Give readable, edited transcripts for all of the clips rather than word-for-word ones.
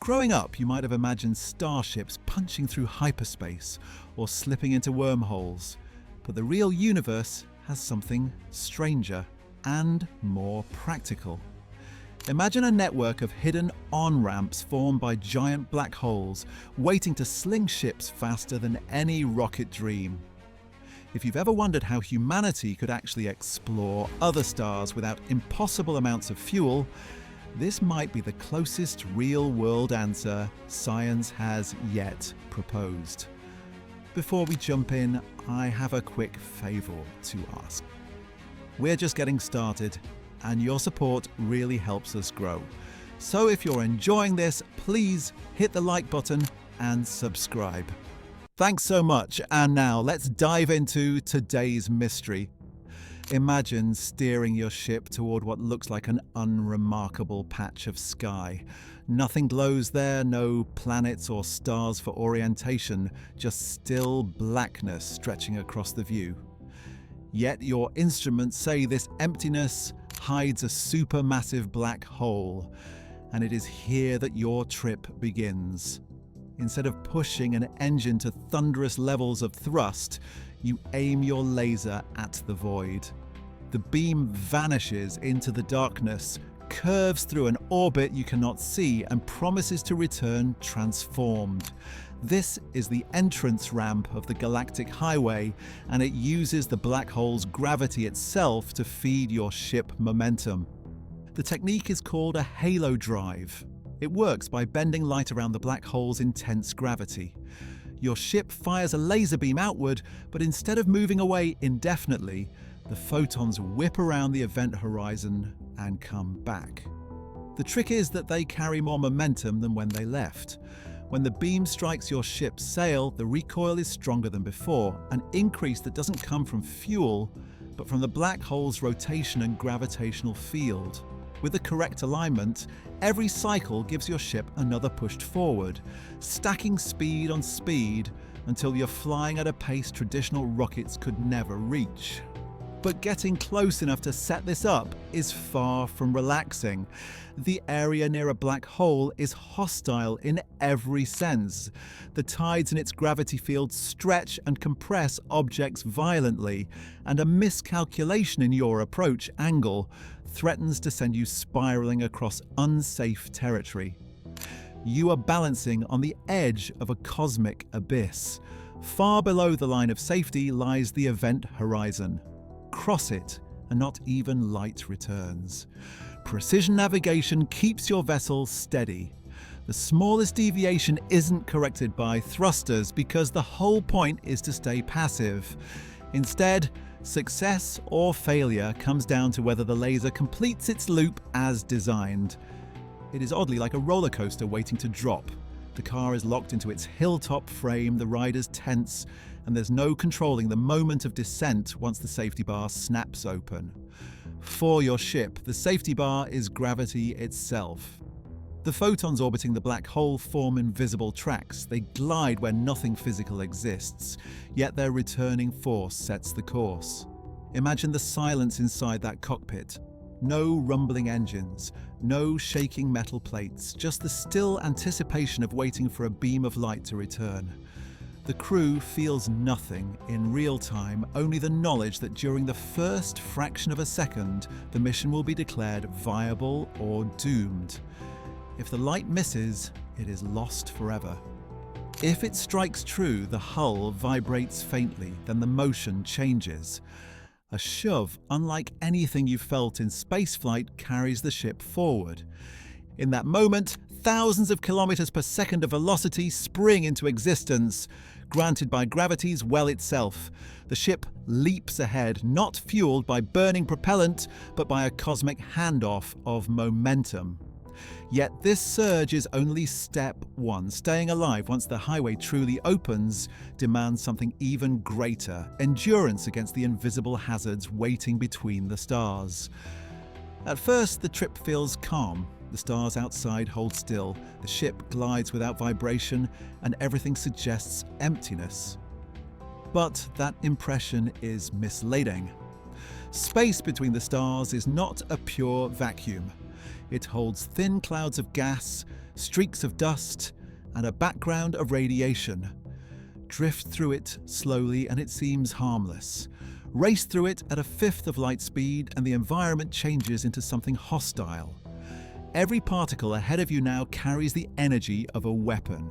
Growing up, you might have imagined starships punching through hyperspace or slipping into wormholes, but the real universe has something stranger and more practical. Imagine a network of hidden on-ramps formed by giant black holes waiting to sling ships faster than any rocket dream. If you've ever wondered how humanity could actually explore other stars without impossible amounts of fuel, this might be the closest real-world answer science has yet proposed. Before we jump in, I have a quick favor to ask. We're just getting started, and your support really helps us grow. So if you're enjoying this, please hit the like button and subscribe. Thanks so much, and now let's dive into today's mystery. Imagine steering your ship toward what looks like an unremarkable patch of sky. Nothing glows there, no planets or stars for orientation, just still blackness stretching across the view. Yet your instruments say this emptiness hides a supermassive black hole, and it is here that your trip begins. Instead of pushing an engine to thunderous levels of thrust, you aim your laser at the void. The beam vanishes into the darkness, curves through an orbit you cannot see, and promises to return transformed. This is the entrance ramp of the galactic highway, and it uses the black hole's gravity itself to feed your ship momentum. The technique is called a halo drive. It works by bending light around the black hole's intense gravity. Your ship fires a laser beam outward, but instead of moving away indefinitely, the photons whip around the event horizon and come back. The trick is that they carry more momentum than when they left. When the beam strikes your ship's sail, the recoil is stronger than before, an increase that doesn't come from fuel, but from the black hole's rotation and gravitational field. With the correct alignment, every cycle gives your ship another push forward, stacking speed on speed until you're flying at a pace traditional rockets could never reach. But getting close enough to set this up is far from relaxing. The area near a black hole is hostile in every sense. The tides in its gravity field stretch and compress objects violently, and a miscalculation in your approach angle threatens to send you spiraling across unsafe territory. You are balancing on the edge of a cosmic abyss. Far below the line of safety lies the event horizon. Cross it, and not even light returns. Precision navigation keeps your vessel steady. The smallest deviation isn't corrected by thrusters because the whole point is to stay passive. Instead, success or failure comes down to whether the laser completes its loop as designed. It is oddly like a roller coaster waiting to drop. The car is locked into its hilltop frame, the rider's tense, and there's no controlling the moment of descent once the safety bar snaps open. For your ship, the safety bar is gravity itself. The photons orbiting the black hole form invisible tracks. They glide where nothing physical exists, yet their returning force sets the course. Imagine the silence inside that cockpit. No rumbling engines, no shaking metal plates, just the still anticipation of waiting for a beam of light to return. The crew feels nothing in real time, only the knowledge that during the first fraction of a second, the mission will be declared viable or doomed. If the light misses, it is lost forever. If it strikes true, the hull vibrates faintly, then the motion changes. A shove, unlike anything you've felt in spaceflight, carries the ship forward. In that moment, thousands of kilometers per second of velocity spring into existence, granted by gravity's well itself. The ship leaps ahead, not fueled by burning propellant, but by a cosmic handoff of momentum. Yet this surge is only step one. Staying alive once the highway truly opens demands something even greater: endurance against the invisible hazards waiting between the stars. At first, the trip feels calm. The stars outside hold still, the ship glides without vibration, and everything suggests emptiness. But that impression is misleading. Space between the stars is not a pure vacuum. It holds thin clouds of gas, streaks of dust, and a background of radiation. Drift through it slowly and it seems harmless. Race through it at a fifth of light speed and the environment changes into something hostile. Every particle ahead of you now carries the energy of a weapon.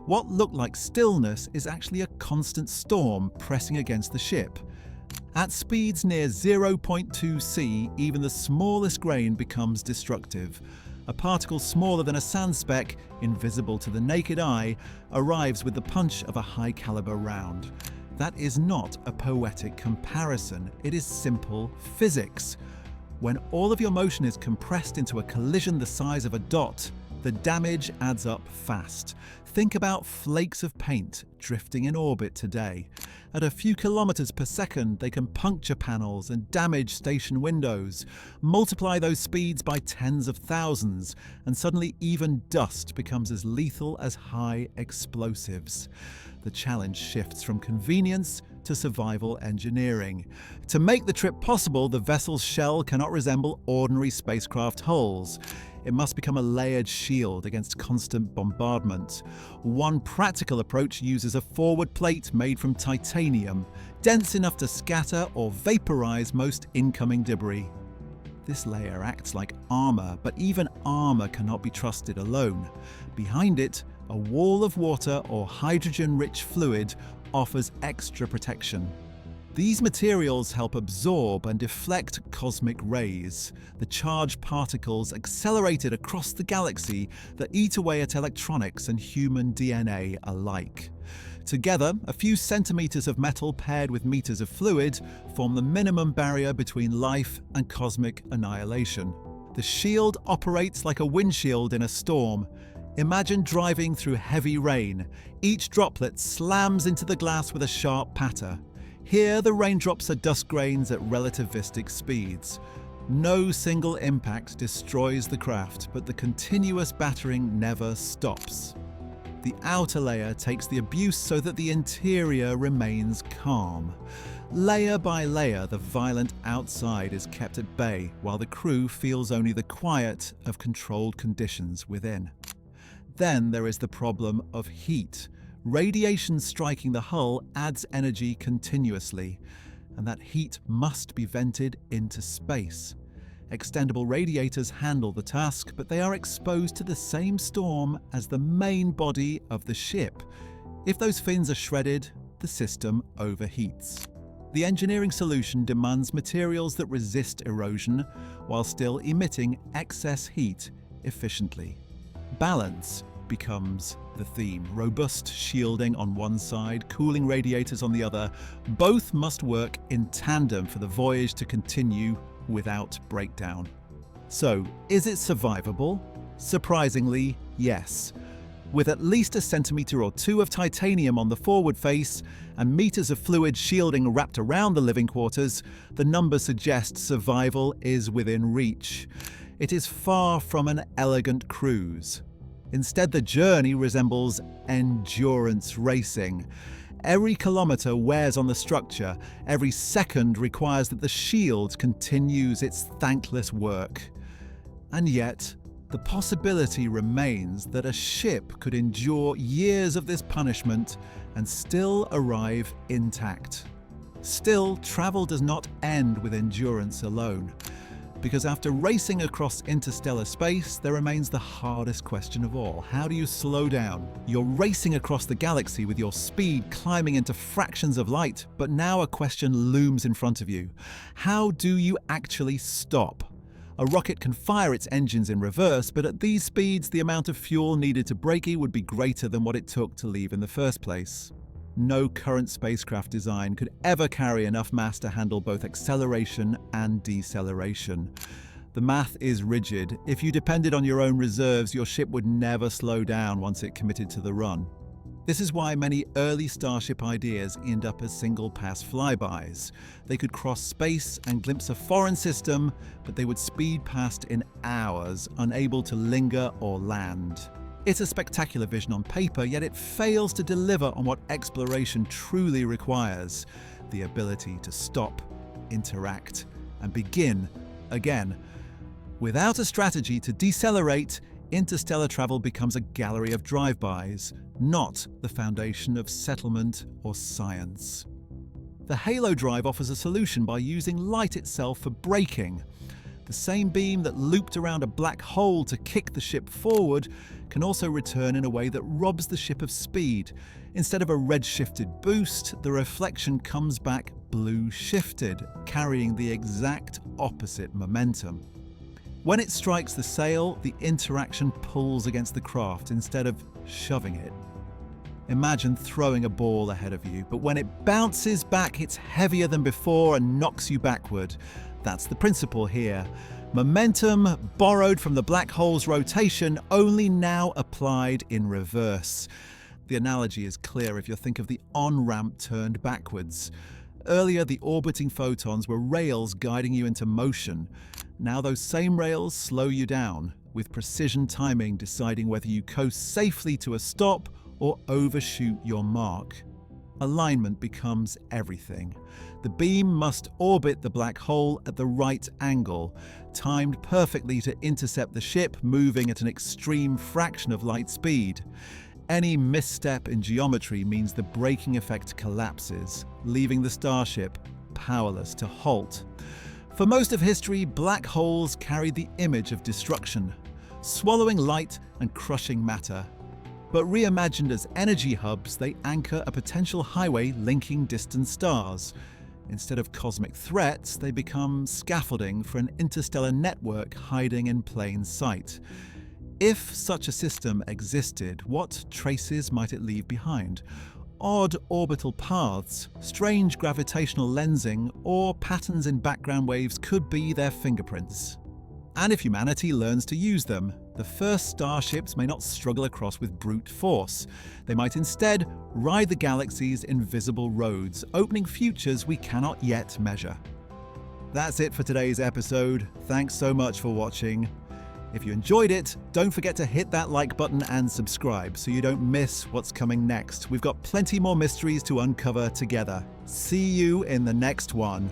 What looked like stillness is actually a constant storm pressing against the ship. At speeds near 0.2 c, even the smallest grain becomes destructive. A particle smaller than a sand speck, invisible to the naked eye, arrives with the punch of a high-caliber round. That is not a poetic comparison, it is simple physics. When all of your motion is compressed into a collision the size of a dot, the damage adds up fast. Think about flakes of paint drifting in orbit today. At a few kilometers per second, they can puncture panels and damage station windows. Multiply those speeds by tens of thousands, and suddenly even dust becomes as lethal as high explosives. The challenge shifts from convenience to survival engineering. To make the trip possible, the vessel's shell cannot resemble ordinary spacecraft hulls. It must become a layered shield against constant bombardment. One practical approach uses a forward plate made from titanium, dense enough to scatter or vaporize most incoming debris. This layer acts like armor, but even armor cannot be trusted alone. Behind it, a wall of water or hydrogen-rich fluid offers extra protection. These materials help absorb and deflect cosmic rays, the charged particles accelerated across the galaxy that eat away at electronics and human DNA alike. Together, a few centimeters of metal paired with meters of fluid form the minimum barrier between life and cosmic annihilation. The shield operates like a windshield in a storm. Imagine driving through heavy rain. Each droplet slams into the glass with a sharp patter. Here, the raindrops are dust grains at relativistic speeds. No single impact destroys the craft, but the continuous battering never stops. The outer layer takes the abuse so that the interior remains calm. Layer by layer, the violent outside is kept at bay, while the crew feels only the quiet of controlled conditions within. Then there is the problem of heat. Radiation striking the hull adds energy continuously, and that heat must be vented into space. Extendable radiators handle the task, but they are exposed to the same storm as the main body of the ship. If those fins are shredded, the system overheats. The engineering solution demands materials that resist erosion while still emitting excess heat efficiently. Balance becomes the theme. Robust shielding on one side, cooling radiators on the other. Both must work in tandem for the voyage to continue without breakdown. So, is it survivable? Surprisingly, yes. With at least a centimeter or two of titanium on the forward face and meters of fluid shielding wrapped around the living quarters, the numbers suggest survival is within reach. It is far from an elegant cruise. Instead, the journey resembles endurance racing. Every kilometer wears on the structure. Every second requires that the shield continues its thankless work. And yet, the possibility remains that a ship could endure years of this punishment and still arrive intact. Still, travel does not end with endurance alone. Because after racing across interstellar space, there remains the hardest question of all. How do you slow down? You're racing across the galaxy with your speed climbing into fractions of light, but now a question looms in front of you. How do you actually stop? A rocket can fire its engines in reverse, but at these speeds, the amount of fuel needed to brake would be greater than what it took to leave in the first place. No current spacecraft design could ever carry enough mass to handle both acceleration and deceleration. The math is rigid. If you depended on your own reserves, your ship would never slow down once it committed to the run. This is why many early Starship ideas end up as single-pass flybys. They could cross space and glimpse a foreign system, but they would speed past in hours, unable to linger or land. It's a spectacular vision on paper, yet it fails to deliver on what exploration truly requires: the ability to stop, interact, and begin again. Without a strategy to decelerate, interstellar travel becomes a gallery of drive-bys, not the foundation of settlement or science. The halo drive offers a solution by using light itself for braking. The same beam that looped around a black hole to kick the ship forward can also return in a way that robs the ship of speed. Instead of a red-shifted boost, the reflection comes back blue-shifted, carrying the exact opposite momentum. When it strikes the sail, the interaction pulls against the craft instead of shoving it. Imagine throwing a ball ahead of you, but when it bounces back, it's heavier than before and knocks you backward. That's the principle here. Momentum borrowed from the black hole's rotation, only now applied in reverse. The analogy is clear if you think of the on-ramp turned backwards. Earlier, the orbiting photons were rails guiding you into motion. Now those same rails slow you down, with precision timing deciding whether you coast safely to a stop or overshoot your mark. Alignment becomes everything. The beam must orbit the black hole at the right angle, timed perfectly to intercept the ship moving at an extreme fraction of light speed. Any misstep in geometry means the braking effect collapses, leaving the starship powerless to halt. For most of history, black holes carried the image of destruction, swallowing light and crushing matter. But reimagined as energy hubs, they anchor a potential highway linking distant stars. Instead of cosmic threats, they become scaffolding for an interstellar network hiding in plain sight. If such a system existed, what traces might it leave behind? Odd orbital paths, strange gravitational lensing, or patterns in background waves could be their fingerprints. And if humanity learns to use them, the first starships may not struggle across with brute force. They might instead ride the galaxy's invisible roads, opening futures we cannot yet measure. That's it for today's episode. Thanks so much for watching. If you enjoyed it, don't forget to hit that like button and subscribe so you don't miss what's coming next. We've got plenty more mysteries to uncover together. See you in the next one.